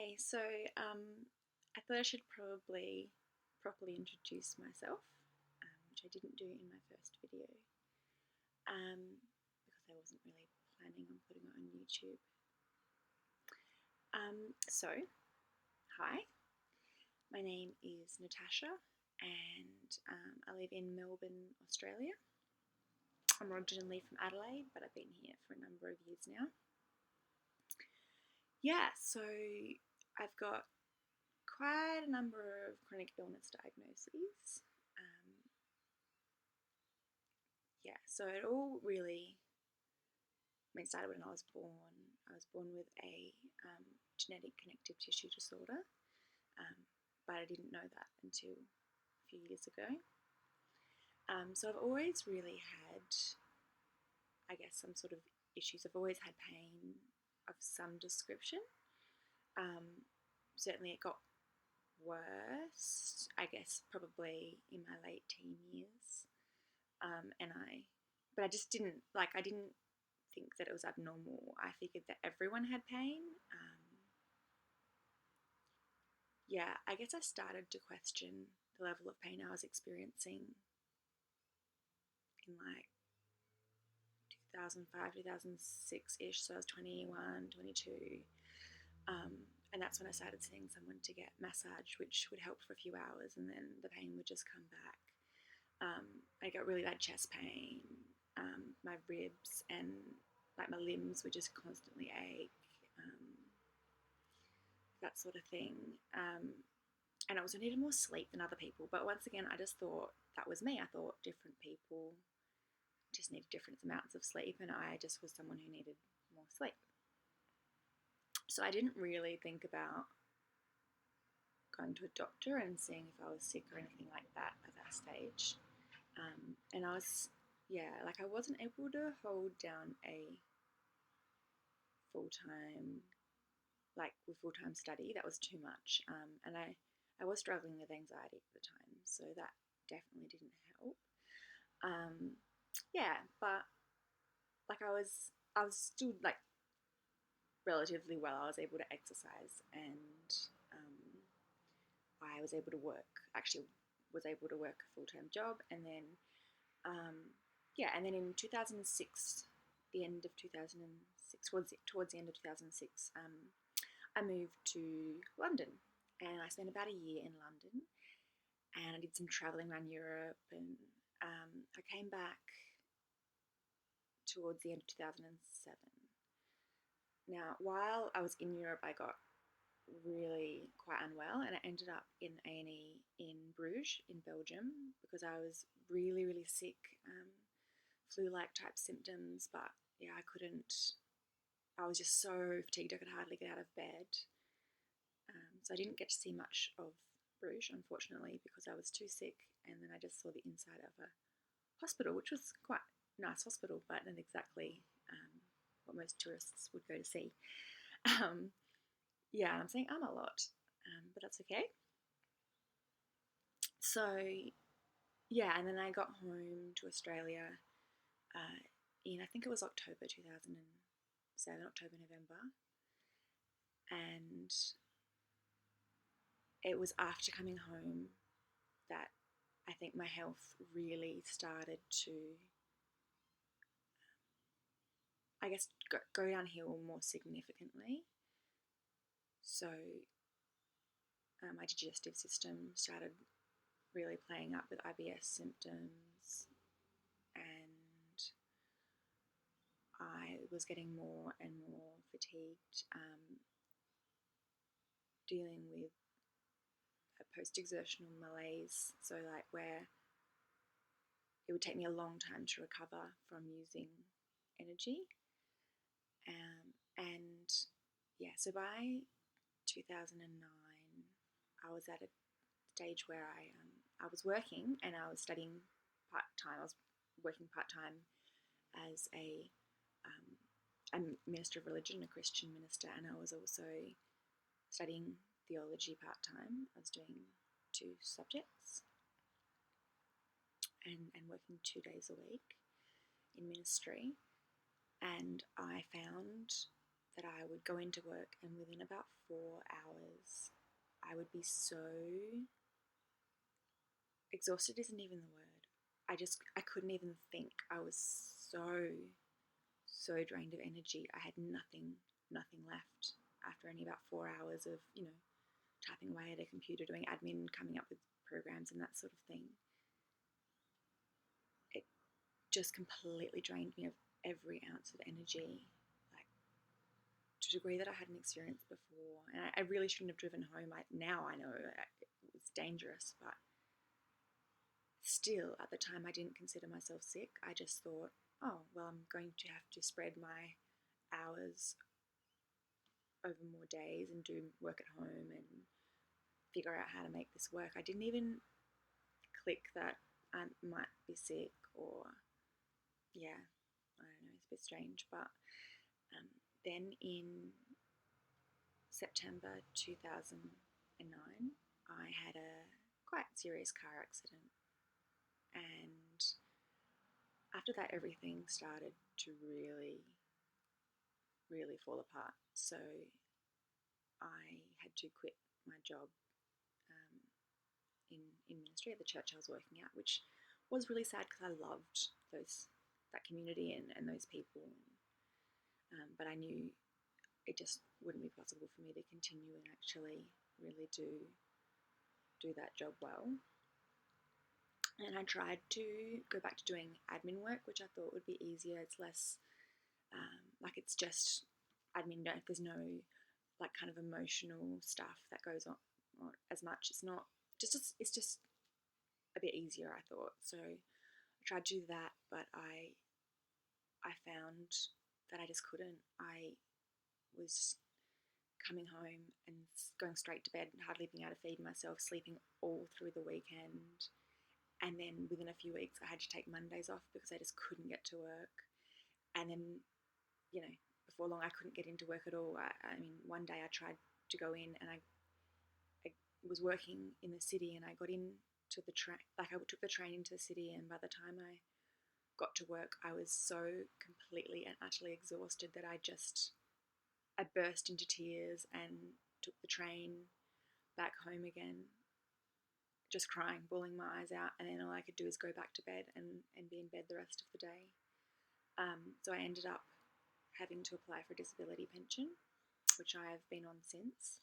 Hey, so I thought I should probably properly introduce myself, which I didn't do in my first video, because I wasn't really planning on putting it on YouTube. So, hi, my name is Natasha, and I live in Melbourne, Australia. I'm originally from Adelaide, but I've been here for a number of years now. Yeah, so I've got quite a number of chronic illness diagnoses. Um, yeah, so it all really started when I was born. I was born with a genetic connective tissue disorder, but I didn't know that until a few years ago. So I've always really had, I guess, some sort of issues. I've always had pain of some description. Certainly it got worse, I guess, probably in my late teen years. But I just didn't, I didn't think that it was abnormal. I figured that everyone had pain. I guess I started to question the level of pain I was experiencing in 2005, 2006-ish, so I was 21, 22. And that's when I started seeing someone to get massage, which would help for a few hours, and then the pain would just come back. I got really bad chest pain. My ribs and my limbs would just constantly ache, that sort of thing. And I also needed more sleep than other people. But once again, I just thought that was me. I thought different people just needed different amounts of sleep, and I just was someone who needed more sleep. So I didn't really think about going to a doctor and seeing if I was sick or anything like that at that stage. And I was, I wasn't able to hold down a full-time, with full-time study. That was too much. And I was struggling with anxiety at the time, so that definitely didn't help. But I was still relatively well. I was able to exercise, and I was able to work. Actually, was able to work a full-time job, and then and then in 2006, the end of 2006, towards the end of 2006, I moved to London, and I spent about a year in London, and I did some traveling around Europe, and I came back towards the end of 2007. Now, while I was in Europe, I got really quite unwell, and I ended up in A&E in Bruges in Belgium because I was really, really sick, flu-like type symptoms, but I was just so fatigued I could hardly get out of bed. So I didn't get to see much of Bruges, unfortunately, because I was too sick, and then I just saw the inside of a hospital, which was quite a nice hospital, but not exactly what most tourists would go to see. I'm saying a lot, but that's okay. So, and then I got home to Australia in, I think it was October 2007, October, November. And it was after coming home that I think my health really started to, I guess, go downhill more significantly. So my digestive system started really playing up with IBS symptoms, and I was getting more and more fatigued, dealing with a post-exertional malaise, so where it would take me a long time to recover from using energy. So by 2009, I was at a stage where I was working and I was studying part-time. I was working part-time as a minister of religion, a Christian minister, and I was also studying theology part-time. I was doing 2 subjects and working 2 days a week in ministry. And I found that I would go into work and within about 4 hours, I would be so exhausted isn't even the word. I couldn't even think. I was so drained of energy. I had nothing left after only about 4 hours of, typing away at a computer, doing admin, coming up with programs and that sort of thing. It just completely drained me of every ounce of energy, like to a degree that I hadn't experienced before. And I really shouldn't have driven home. Now I know it was dangerous, but still, at the time, I didn't consider myself sick. I just thought, oh, well, I'm going to have to spread my hours over more days and do work at home and figure out how to make this work. I didn't even click that I might be sick, or yeah, I don't know, it's a bit strange. But then in September 2009, I had a quite serious car accident, and after that everything started to really fall apart. So I had to quit my job in ministry at the church I was working at, which was really sad because I loved that community and those people. But I knew it just wouldn't be possible for me to continue and actually really do that job well. And I tried to go back to doing admin work, which I thought would be easier. It's less it's just admin. There's no like kind of emotional stuff that goes on as much. It's not it's just a bit easier, I thought. So I tried to do that, but I found that I just couldn't. I was coming home and going straight to bed, hardly being able to feed myself, sleeping all through the weekend. And then within a few weeks, I had to take Mondays off because I just couldn't get to work. And then, before long, I couldn't get into work at all. I mean, one day I tried to go in and I was working in the city, and I got into the train, I took the train into the city, and by the time I got to work, I was so completely and utterly exhausted that I burst into tears and took the train back home again, just crying, bawling my eyes out, and then all I could do is go back to bed and be in bed the rest of the day. So I ended up having to apply for a disability pension, which I have been on since.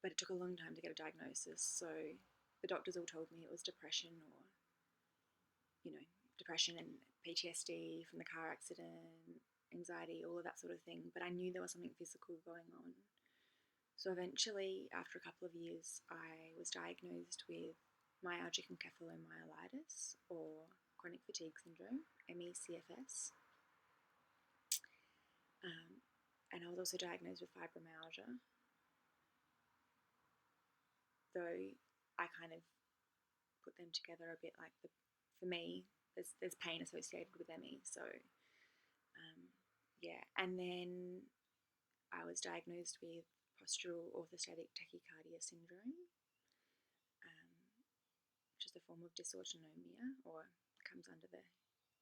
But it took a long time to get a diagnosis, so the doctors all told me it was depression, or, depression and PTSD from the car accident, anxiety, all of that sort of thing. But I knew there was something physical going on. So eventually, after a couple of years, I was diagnosed with myalgic encephalomyelitis, or chronic fatigue syndrome, ME/CFS. And I was also diagnosed with fibromyalgia, though I kind of put them together a bit like for me, there's pain associated with ME. So, yeah. And then I was diagnosed with postural orthostatic tachycardia syndrome, which is a form of dysautonomia, or comes under the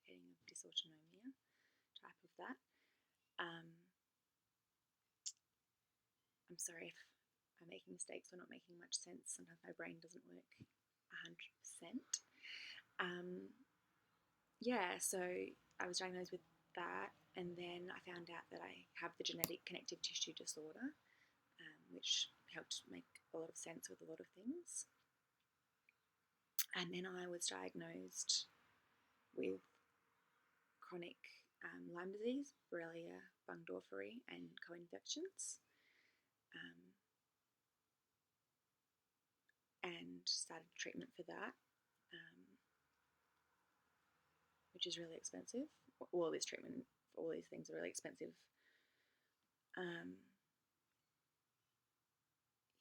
heading of dysautonomia type of that. I'm sorry if I'm making mistakes or not making much sense. Sometimes my brain doesn't work 100%. Yeah, so I was diagnosed with that, and then I found out that I have the genetic connective tissue disorder, which helped make a lot of sense with a lot of things. And then I was diagnosed with chronic Lyme disease, Borrelia burgdorferi, and co-infections, and started treatment for that, which is really expensive. All this treatment for all these things are really expensive.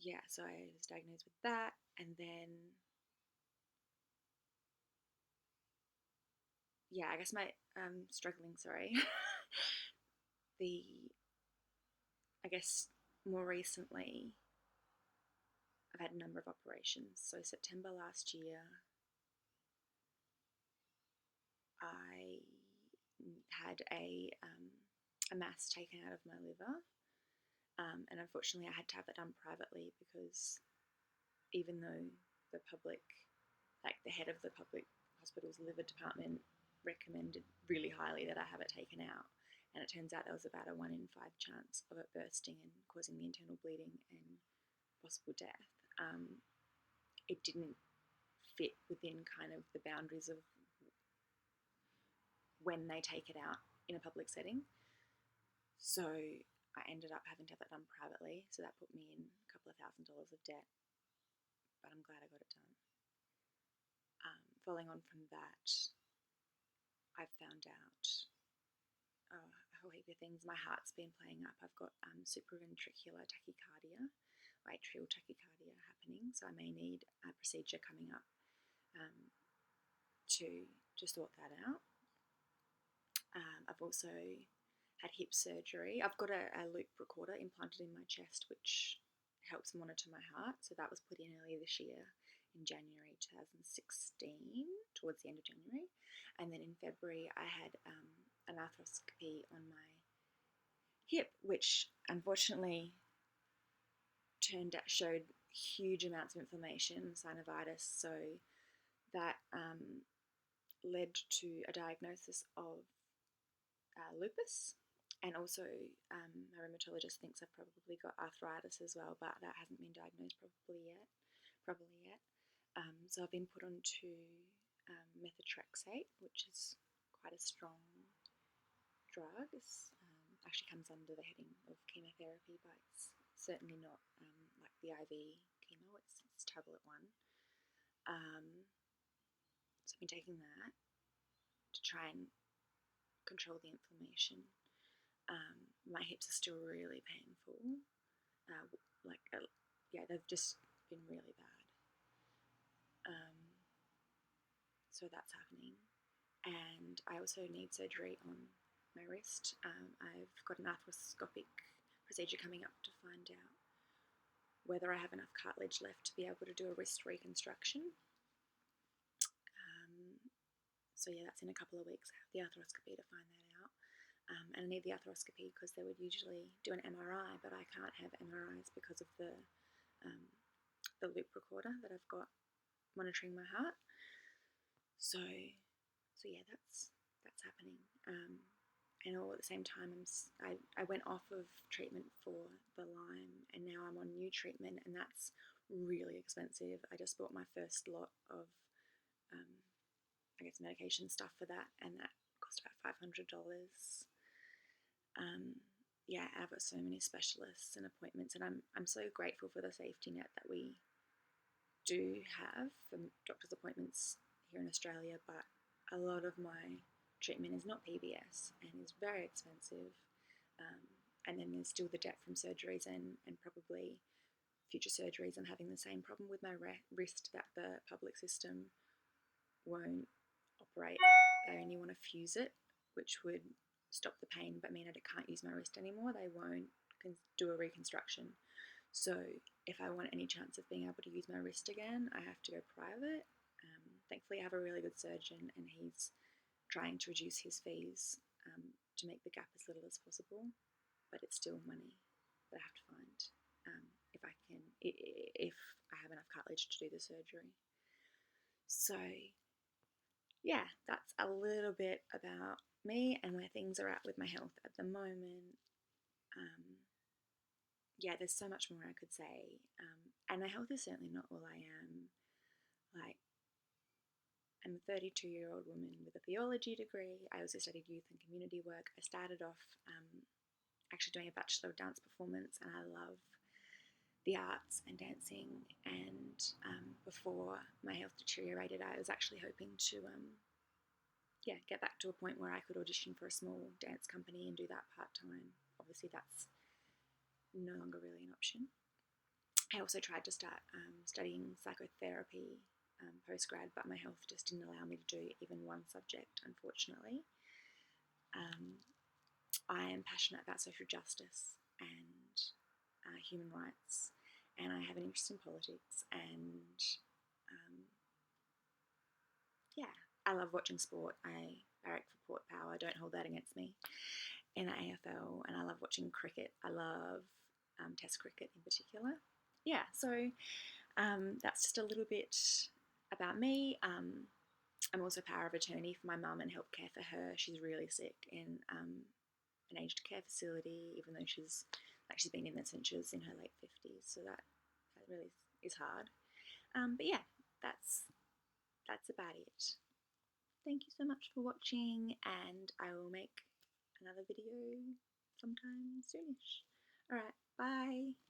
Yeah, so I was diagnosed with that, and then, yeah, I guess my struggling, sorry. I guess more recently, I've had a number of operations. So September last year, I had a a mass taken out of my liver. And unfortunately, I had to have that done privately because even though the public, like the head of the public hospital's liver department, recommended really highly that I have it taken out, and it turns out there was about a 1 in 5 chance of it bursting and causing the internal bleeding and possible death. It didn't fit within kind of the boundaries of when they take it out in a public setting. So I ended up having to have that done privately. So that put me in a couple of $1,000s of debt, but I'm glad I got it done. Following on from that, I found out a whole heap of things. My heart's been playing up. I've got supraventricular tachycardia, atrial tachycardia happening, so I may need a procedure coming up to sort that out. I've also had hip surgery. I've got a loop recorder implanted in my chest, which helps monitor my heart. So that was put in earlier this year in January 2016, towards the end of January. And then in February, I had an arthroscopy on my hip, which unfortunately showed huge amounts of inflammation, synovitis. So that led to a diagnosis of lupus, and also my rheumatologist thinks I've probably got arthritis as well, but that hasn't been diagnosed properly yet. So I've been put onto methotrexate, which is quite a strong drug. It actually comes under the heading of chemotherapy, but it's certainly not like the IV chemo. It's tablet one. So I've been taking that to try and control the inflammation. My hips are still really painful. They've just been really bad. So that's happening. And I also need surgery on my wrist. I've got an arthroscopic procedure coming up to find out whether I have enough cartilage left to be able to do a wrist reconstruction. So yeah, that's in a couple of weeks. I have the arthroscopy to find that out. And I need the arthroscopy because they would usually do an MRI, but I can't have MRIs because of the loop recorder that I've got monitoring my heart. So yeah, that's happening. And all at the same time, I went off of treatment for the Lyme, and now I'm on new treatment, and that's really expensive. I just bought my first lot of medication stuff for that, and that cost about $500. I've got so many specialists and appointments, and I'm so grateful for the safety net that we do have for doctor's appointments here in Australia, but a lot of my treatment is not PBS and is very expensive. And then there's still the debt from surgeries and probably future surgeries. I'm having the same problem with my wrist that the public system won't operate. They only want to fuse it, which would stop the pain but mean that I can't use my wrist anymore. They won't do a reconstruction. So if I want any chance of being able to use my wrist again, I have to go private. Thankfully, I have a really good surgeon, and he's trying to reduce his fees to make the gap as little as possible. But it's still money that I have to find if I have enough cartilage to do the surgery. So yeah, that's a little bit about me and where things are at with my health at the moment. There's so much more I could say. And my health is certainly not all I am. Like, I'm a 32-year-old woman with a theology degree. I also studied youth and community work. I started off actually doing a Bachelor of Dance Performance, and I love the arts and dancing. And before my health deteriorated, I was actually hoping to get back to a point where I could audition for a small dance company and do that part-time. Obviously, that's no longer really an option. I also tried to start studying psychotherapy post-grad, but my health just didn't allow me to do even one subject, unfortunately. I am passionate about social justice and human rights, and I have an interest in politics, and I love watching sport. I barrack for Port Power. Don't hold that against me. in the AFL, and I love watching cricket. I love Test cricket in particular. Yeah, so that's just a little bit about me. I'm also power of attorney for my mum and help care for her. She's really sick in an aged care facility, even though she's been in there since she was in her late 50s. So that really is hard. But yeah, that's about it. Thank you so much for watching, and I will make another video sometime soonish. Alright, bye!